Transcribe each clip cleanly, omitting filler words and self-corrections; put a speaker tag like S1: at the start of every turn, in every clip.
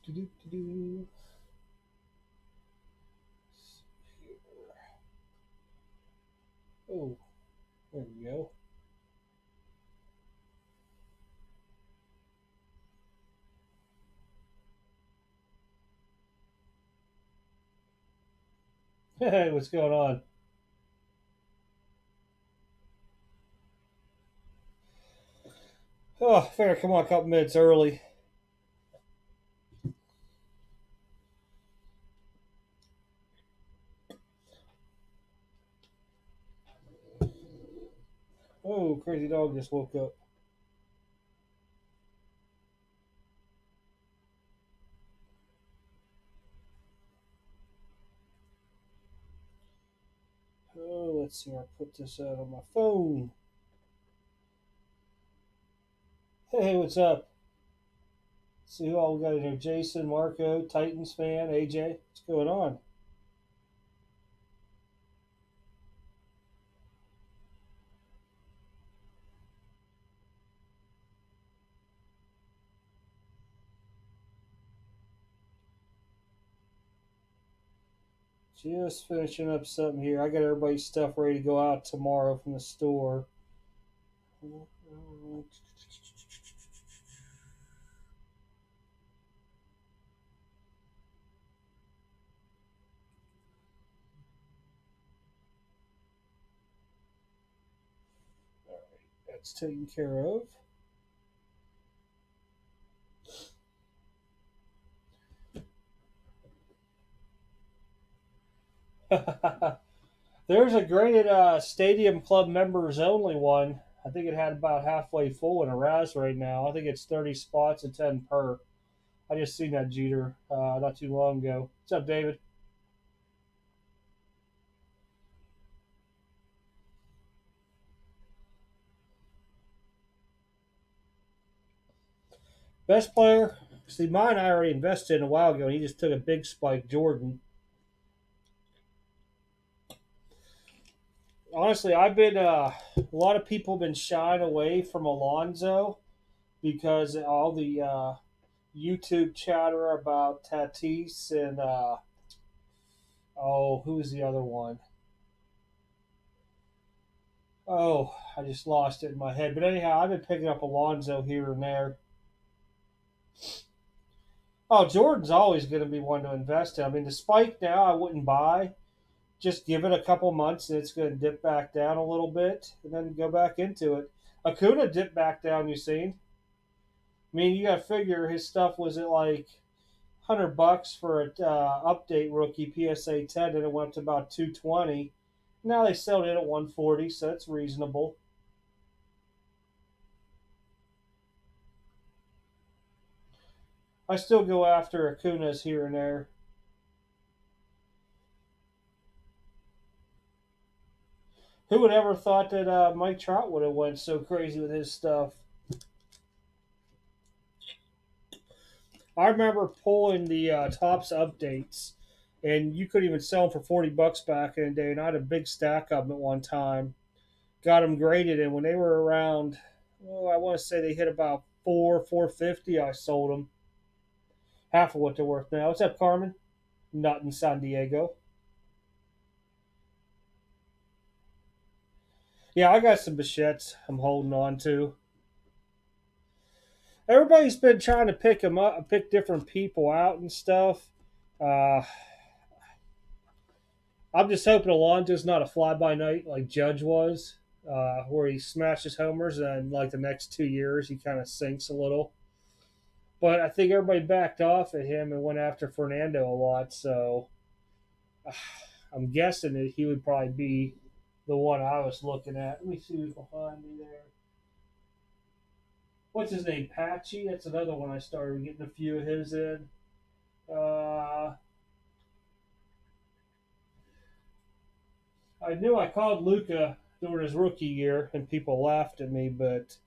S1: Do-do-do-do. Oh, there we go. Hey, what's going on? Oh, fair. Come on, a couple minutes early. Oh, crazy dog just woke up. Oh, let's see. I put this out on my phone. Hey, what's up? See who all we got in here? Jason, Marco, Titans fan, AJ. What's going on? Just finishing up something here. I got everybody's stuff ready to go out tomorrow from the store. That's taken care of. There's a graded Stadium Club members only one. I think it had about halfway full in a Raz right now. I think it's 30 spots and 10 per. I just seen that Jeter not too long ago. What's up, David? Best player? See, mine I already invested in a while ago, and he just took a big spike. Jordan. Honestly, I've been a lot of people have been shying away from Alonzo because all the YouTube chatter about Tatis and oh, who's the other one? Oh, I just lost it in my head. But anyhow, I've been picking up Alonzo here and there. Oh, Jordan's always going to be one to invest in. I mean, the spike now I wouldn't buy. Just give it a couple months and it's going to dip back down a little bit and then go back into it. Acuna dipped back down, you seen? I mean, you got to figure his stuff was at like $100 for an update rookie PSA 10 and it went up to about 220. Now they sell it at 140, so it's reasonable. I still go after Acuna's here and there. Who would ever thought that Mike Trout would have went so crazy with his stuff? I remember pulling the tops updates, and you could even sell them for $40 back in the day. And I had a big stack of them at one time. Got them graded, and when they were around, oh, I want to say they hit about 450. I sold them half of what they're worth now. What's up, Carmen? Not in San Diego. Yeah, I got some Bichettes I'm holding on to. Everybody's been trying to pick them up, pick different people out and stuff. Uh, I'm just hoping Alonso's not a fly by night like Judge was, where he smashes homers and like the next 2 years he kind of sinks a little. But I think everybody backed off at him and went after Fernando a lot. So I'm guessing that he would probably be the one I was looking at. Let me see who's behind me there. What's his name? Patchy. That's another one I started getting a few of his in. Uh, I knew I called Luca during his rookie year, and people laughed at me, but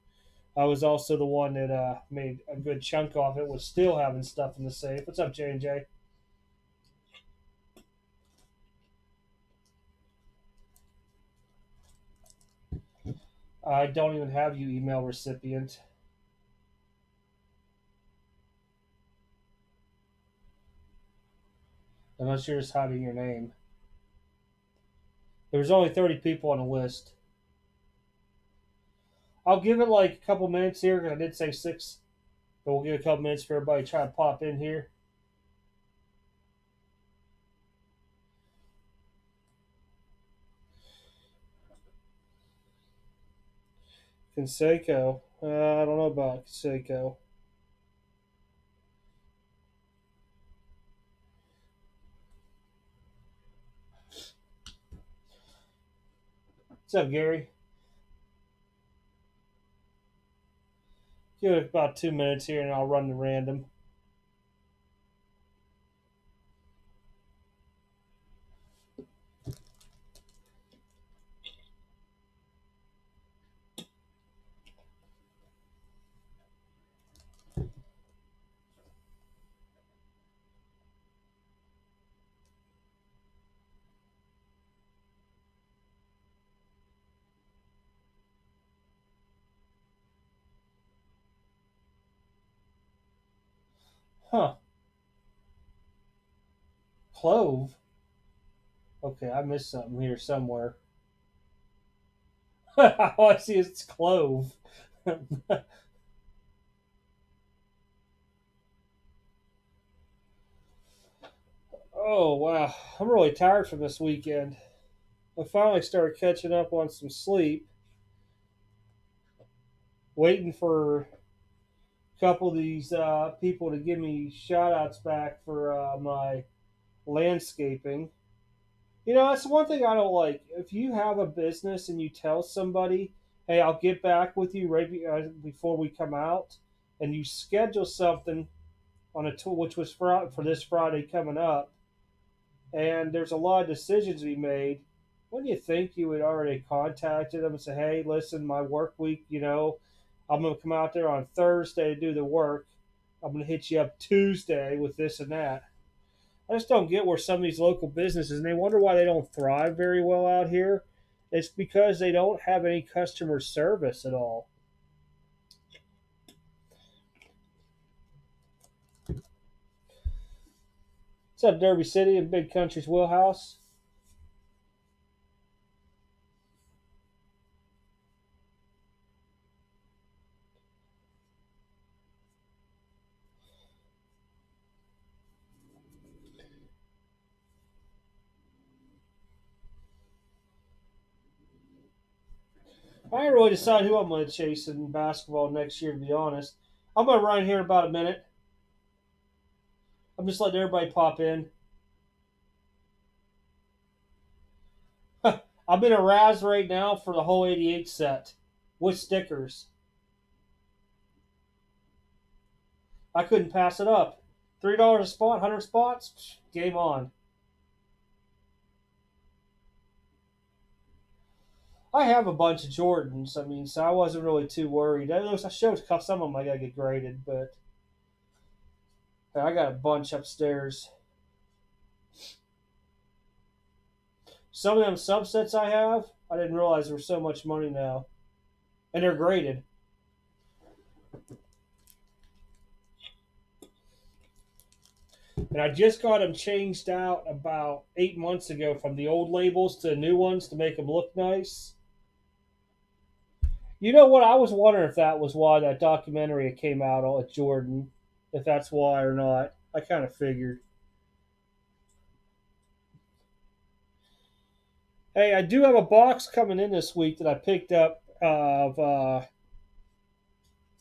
S1: I was also the one that made a good chunk off it. Was still having stuff in the safe. What's up, J and J? I don't even have you email recipient. unless you're just hiding your name. There was only 30 people on the list. I'll give it like a couple minutes here because I did say 6, but we'll give it a couple minutes for everybody to try to pop in here. Conseco. I don't know about Conseco. What's up, Gary? Give it about 2 minutes here and I'll run the random. Huh. Clove? Okay, I missed something here somewhere. All I see is it's clove. Oh, wow. I'm really tired from this weekend. I finally started catching up on some sleep, waiting for a couple of these people to give me shout outs back for my landscaping. You know, that's one thing I don't like. If you have a business and you tell somebody, hey, I'll get back with you right before we come out, and you schedule something on a tour, which was for this Friday coming up, and there's a lot of decisions to be made. Wouldn't you think you would already contacted them and say, hey, listen, my work week, I'm going to come out there on Thursday to do the work. I'm going to hit you up Tuesday with this and that. I just don't get where some of these local businesses, and they wonder why they don't thrive very well out here. It's because they don't have any customer service at all. What's up, Derby City and Big Country's Wheelhouse? I ain't really decided who I'm going to chase in basketball next year, to be honest. I'm going to run here in about a minute. I'm just letting everybody pop in. I'm in a Raz right now for the whole 88 set with stickers. I couldn't pass it up. $3 a spot, 100 spots, game on. I have a bunch of Jordans. I mean, so I wasn't really too worried. I showed some of them I got to get graded, but I got a bunch upstairs. Some of them subsets I have, I didn't realize there was so much money now. And they're graded. And I just got them changed out about 8 months ago from the old labels to the new ones to make them look nice. You know what? I was wondering if that was why that documentary came out on Jordan, if that's why or not. I kind of figured. Hey, I do have a box coming in this week that I picked up of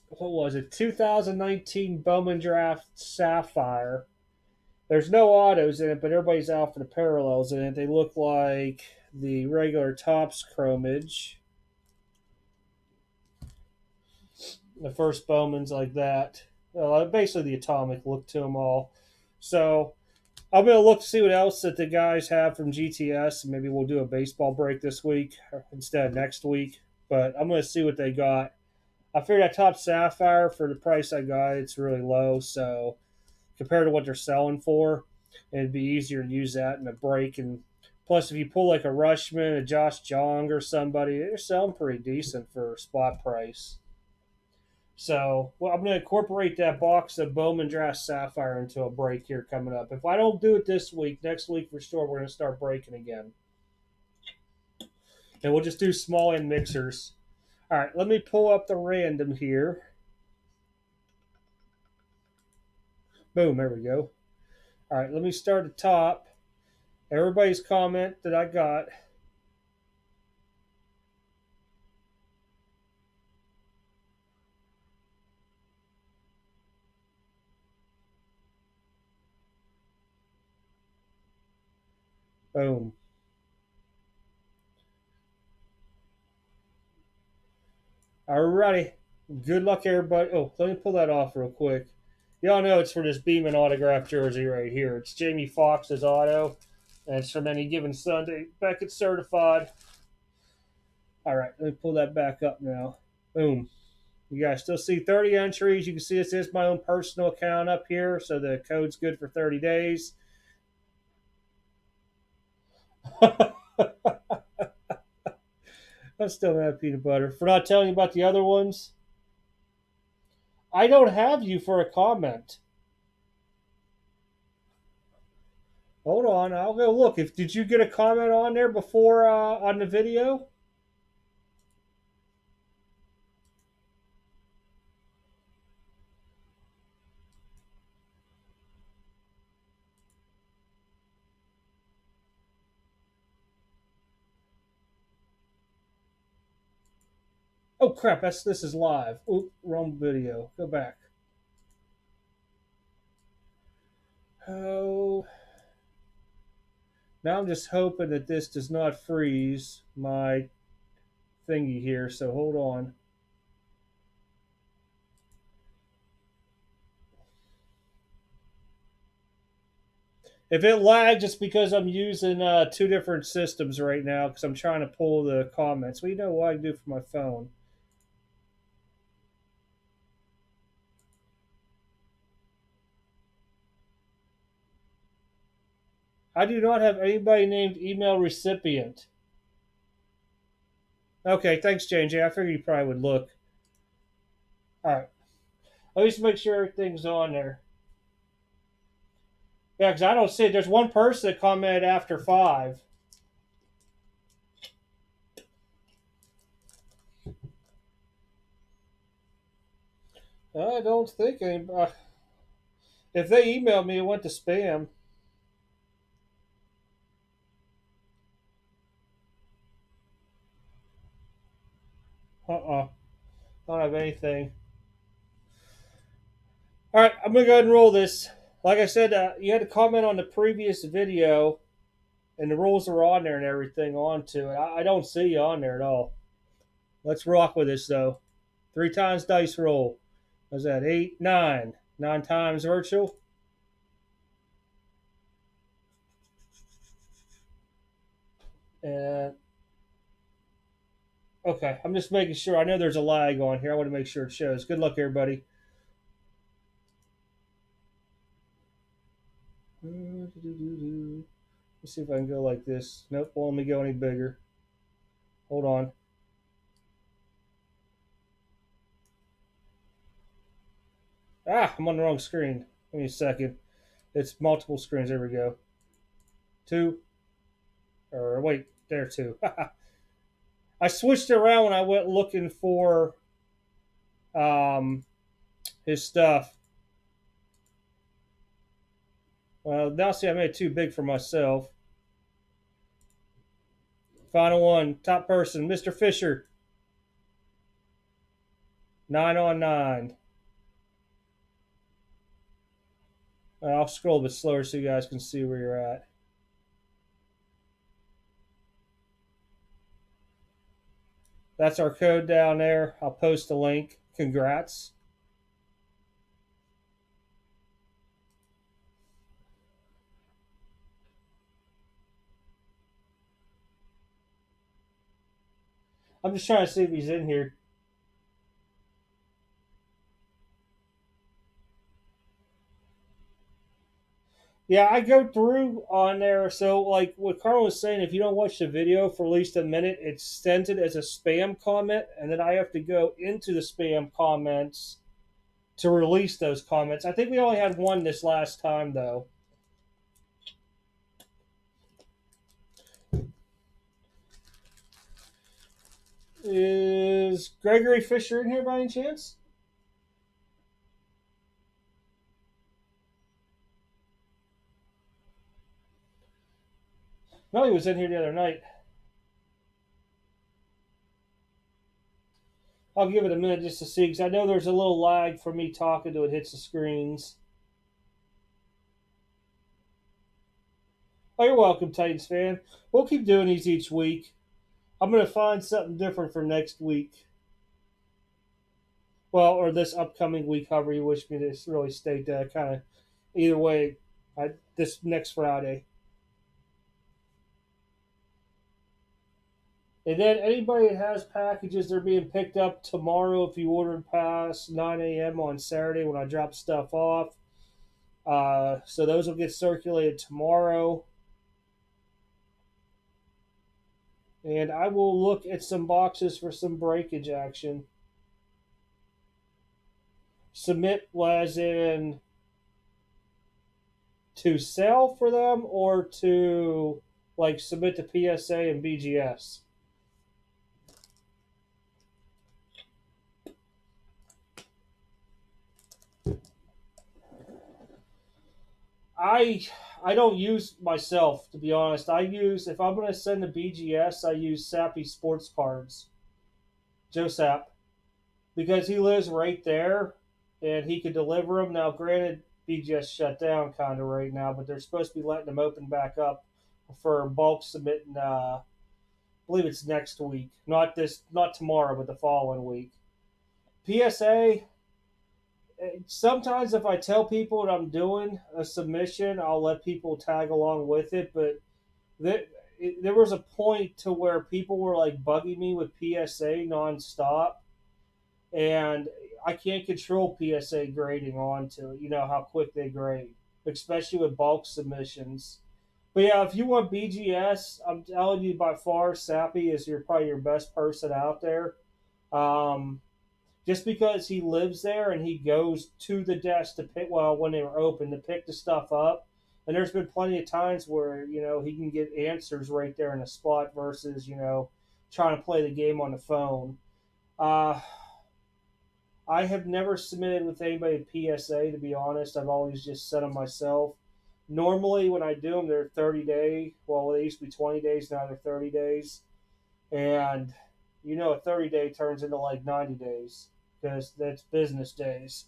S1: what was it? 2019 Bowman Draft Sapphire. There's no autos in it, but everybody's out for the parallels in it. They look like the regular Topps chromage. The first Bowman's like that. Basically, the atomic look to them all. So I'm going to look to see what else that the guys have from GTS, and maybe we'll do a baseball break this week instead of next week. But I'm going to see what they got. I figured that Top Sapphire, for the price I got, it's really low. So compared to what they're selling for, it'd be easier to use that in a break. And plus, if you pull like a Rushman, a Josh Jong, or somebody, they're selling pretty decent for spot price. So, well, I'm going to incorporate that box of Bowman Draft Sapphire into a break here coming up. If I don't do it this week, next week for sure, we're going to start breaking again. And we'll just do small end mixers. All right, let me pull up the random here. Boom, there we go. All right, let me start at the top. Everybody's comment that I got. Boom. Alrighty. Good luck, everybody. Oh, let me pull that off real quick. Y'all know it's for this Beeman autograph jersey right here. It's Jamie Foxx's auto, and it's from Any Given Sunday. Beckett certified. All right, let me pull that back up now. Boom. You guys still see 30 entries. You can see this is my own personal account up here, so the code's good for 30 days. I'm still mad peanut butter for not telling you about the other ones. I don't have you for a comment. Hold on, I'll go look. If did you get a comment on there before on the video? Oh crap! This is live. Oop, wrong video. Go back. Oh, now I'm just hoping that this does not freeze my thingy here. So hold on. If it lags, it's because I'm using two different systems right now because I'm trying to pull the comments. Well, you know what I can do for my phone. I do not have anybody named email recipient. Okay, thanks, JJ. I figured you probably would look. All right. Let me just make sure everything's on there. Yeah, because I don't see it. There's one person that commented after 5. I don't think anybody. If they emailed me, it went to spam. I don't have anything. All right, I'm going to go ahead and roll this. Like I said, you had to comment on the previous video, and the rules are on there and everything onto it. I don't see you on there at all. Let's rock with this, though. 3 times dice roll. Was that 8, 9? 9 times virtual. And okay, I'm just making sure. I know there's a lag on here. I want to make sure it shows. Good luck, everybody. Let's see if I can go like this. Nope, won't let me go any bigger. Hold on. Ah, I'm on the wrong screen. Give me a second. It's multiple screens. There we go. 2. Or wait, there 2. I switched around when I went looking for his stuff. Well, now see, I made it too big for myself. Final one, top person, Mr. Fisher. 9 on 9. I'll scroll a bit slower so you guys can see where you're at. That's our code down there. I'll post a link. Congrats. I'm just trying to see if he's in here. Yeah, I go through on there. So, like what Carl was saying, if you don't watch the video for at least a minute, it's sent it as a spam comment, and then I have to go into the spam comments to release those comments. I think we only had one this last time, though. Is Gregory Fisher in here by any chance? No, he was in here the other night. I'll give it a minute just to see because I know there's a little lag from me talking to it hits the screens. Oh, you're welcome, Titans fan. We'll keep doing these each week. I'm going to find something different for next week. Well, or this upcoming week, however you wish me to really state that. Kind of either way, this next Friday. And then anybody that has packages, they're being picked up tomorrow if you ordered past 9 a.m. on Saturday when I drop stuff off. So those will get circulated tomorrow. And I will look at some boxes for some breakage action. Submit as in to sell for them or to like submit to PSA and BGS. I I don't use myself to be honest. I use if I'm going to send to BGS, I use Sappy Sports Cards, Joe Sapp, because he lives right there and he could deliver them. Now, granted, BGS shut down kind of right now, but they're supposed to be letting them open back up for bulk submitting. I believe it's next week, not tomorrow, but the following week. PSA. Sometimes if I tell people that I'm doing a submission, I'll let people tag along with it. But there was a point to where people were like bugging me with PSA nonstop, and I can't control PSA grading onto it. You know how quick they grade, especially with bulk submissions. But yeah, if you want BGS, I'm telling you by far, Sappy is probably your best person out there. Um, just because he lives there and he goes to the desk to pick, well, when they were open, to pick the stuff up. And there's been plenty of times where, he can get answers right there in the spot versus, trying to play the game on the phone. Uh, I have never submitted with anybody at PSA, to be honest. I've always just sent them myself. Normally, when I do them, they're 30 day. Well, they used to be 20 days, now they're 30 days. And, a 30-day turns into like 90 days because that's business days.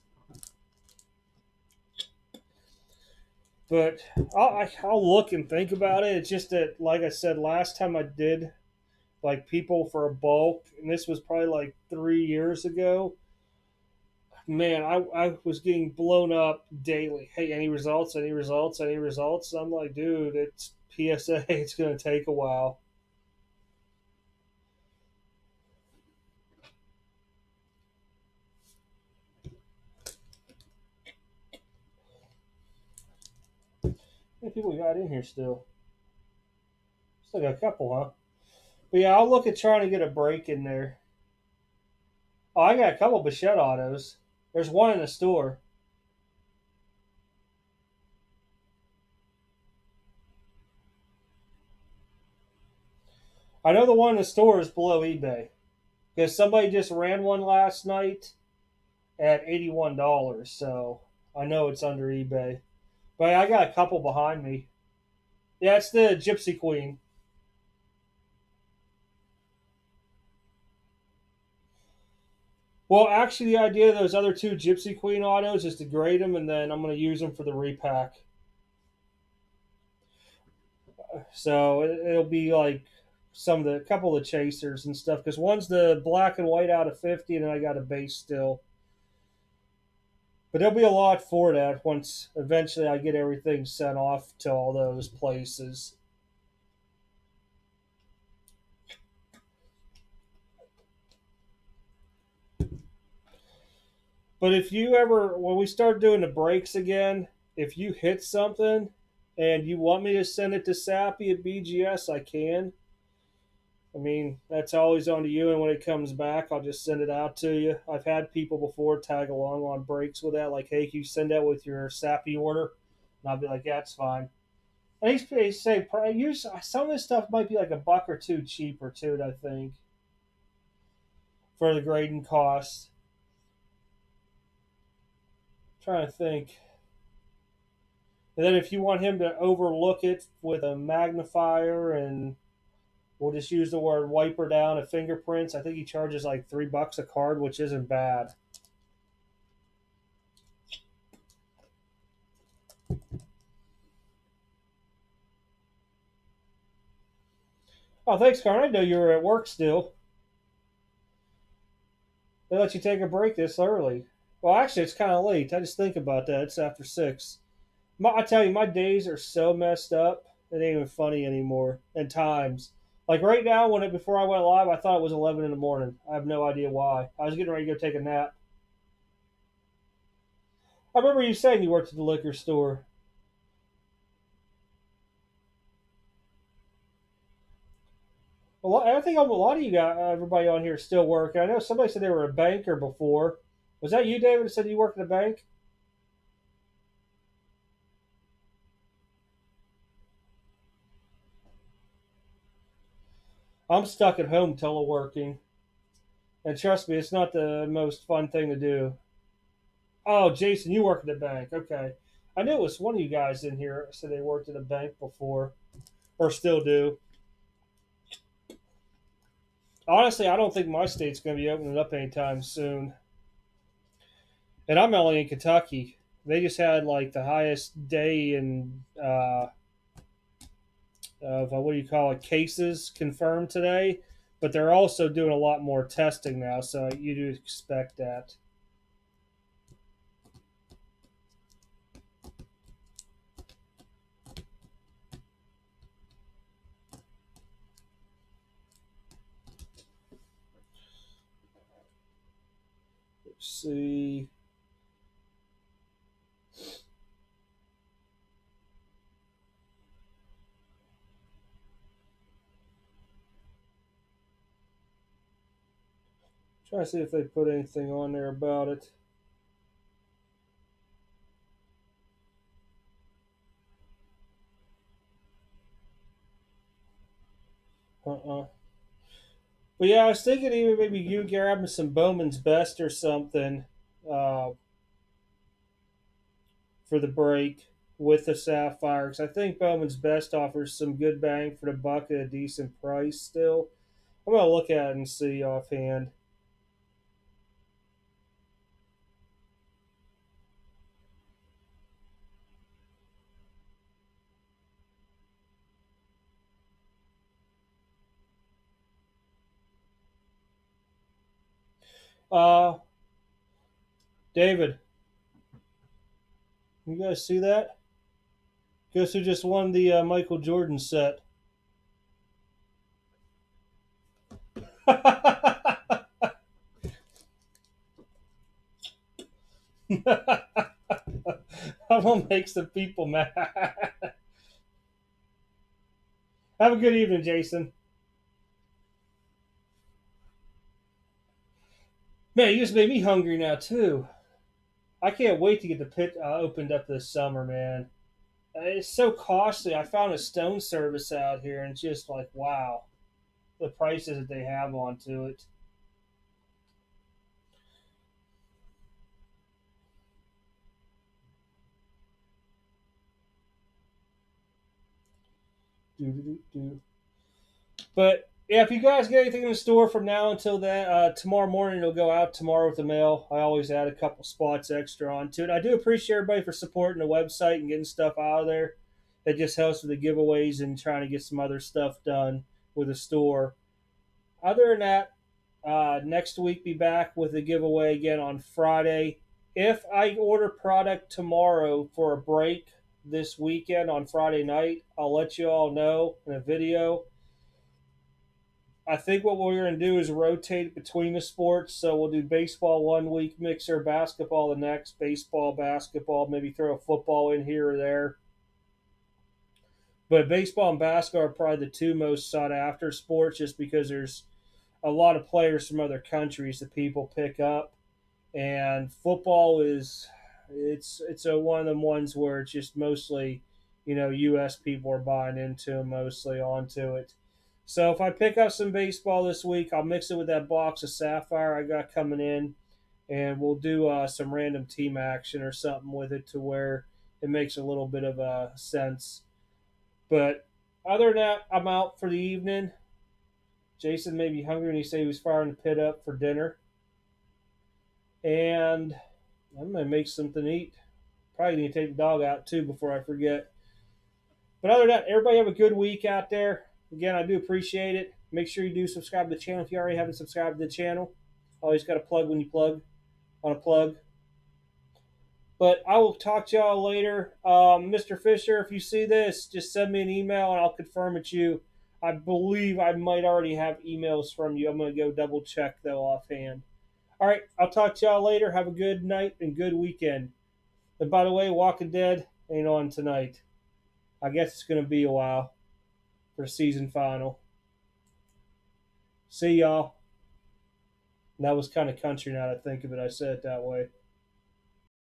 S1: But I'll look and think about it. It's just that, like I said, last time I did like people for a bulk, and this was probably like 3 years ago. Man, I was getting blown up daily. Hey, any results? Any results? Any results? I'm like, dude, it's PSA. It's going to take a while. How many people we got in here still? Still got a couple, huh? But yeah, I'll look at trying to get a break in there. Oh, I got a couple Bichette autos. There's one in the store. I know the one in the store is below eBay because somebody just ran one last night at $81. So I know it's under eBay. But I got a couple behind me. Yeah, it's the Gypsy Queen. Well, actually, the idea of those other two Gypsy Queen autos is to grade them, and then I'm going to use them for the repack. So it'll be like a couple of chasers and stuff. Because one's the black and white out of 50, and then I got a base still. But there'll be a lot for that once eventually I get everything sent off to all those places. But if you ever, when we start doing the breaks again, if you hit something, and you want me to send it to Sappy at BGS, I can. I mean, that's always on to you, and when it comes back, I'll just send it out to you. I've had people before tag along on breaks with that, like, hey, can you send that with your Sappy order? And I'll be like, yeah, it's fine. And he's say use some of this stuff might be like a buck or two cheaper too. I think for the grading cost. I'm trying to think. And then if you want him to overlook it with a magnifier and we'll just use the word wiper down at fingerprints, I think he charges like $3 a card, which isn't bad. Oh, thanks, Carl. I know you were at work still. They let you take a break this early. Well, actually, it's kind of late. I just think about that. It's after 6. I tell you, my days are so messed up. It ain't even funny anymore. And times, like right now, before I went live, I thought it was 11 in the morning. I have no idea why. I was getting ready to go take a nap. I remember you saying you worked at the liquor store. Well, I think a lot of you got everybody on here still working. I know somebody said they were a banker before. Was that you, David? That said you worked at a bank? I'm stuck at home teleworking, and trust me, it's not the most fun thing to do. Oh, Jason, you work at a bank. Okay. I knew it was one of you guys in here said they worked at a bank before, or still do. Honestly, I don't think my state's going to be opening up anytime soon. And I'm only in Kentucky. They just had like the highest day in of what do you call it, cases confirmed today, but they're also doing a lot more testing now, so you do expect that. Let's see. Try to see if they put anything on there about it. Uh-uh. But yeah, I was thinking even maybe you grabbing some Bowman's Best or something uh, for the break with the Sapphire. Because I think Bowman's Best offers some good bang for the buck at a decent price still. I'm going to look at it and see offhand. Uh, David, you guys see that? Guess who just won the Michael Jordan set? I'm gonna make some people mad. Have a good evening, Jason. Man, you just made me hungry now too. I can't wait to get the pit opened up this summer, man. It's so costly. I found a stone service out here, and just like wow, the prices that they have onto it. Do do do do. But yeah, if you guys get anything in the store from now until then, tomorrow morning it'll go out tomorrow with the mail. I always add a couple spots extra onto it. I do appreciate everybody for supporting the website and getting stuff out of there. It just helps with the giveaways and trying to get some other stuff done with the store. Other than that, next week be back with a giveaway again on Friday. If I order product tomorrow for a break this weekend on Friday night, I'll let you all know in a video. I think what we're going to do is rotate between the sports. So we'll do baseball one week, mixer, basketball the next, baseball, basketball, maybe throw a football in here or there. But baseball and basketball are probably the two most sought after sports, just because there's a lot of players from other countries that people pick up, and football is it's a one of them ones where it's just mostly, U.S. people are buying into mostly onto it. So if I pick up some baseball this week, I'll mix it with that box of Sapphire I got coming in, and we'll do some random team action or something with it to where it makes a little bit of sense. But other than that, I'm out for the evening. Jason may be hungry, and he said he was firing the pit up for dinner. And I'm going to make something to eat. Probably need to take the dog out too before I forget. But other than that, everybody have a good week out there. Again, I do appreciate it. Make sure you do subscribe to the channel if you already haven't subscribed to the channel. Always got to plug when you plug on a plug. But I will talk to y'all later. Mr. Fisher, if you see this, just send me an email and I'll confirm it you. I believe I might already have emails from you. I'm going to go double check though offhand. All right, I'll talk to y'all later. Have a good night and good weekend. And by the way, Walking Dead ain't on tonight. I guess it's going to be a while for season final. See y'all. And that was kind of country now that I think of it. I said it that way.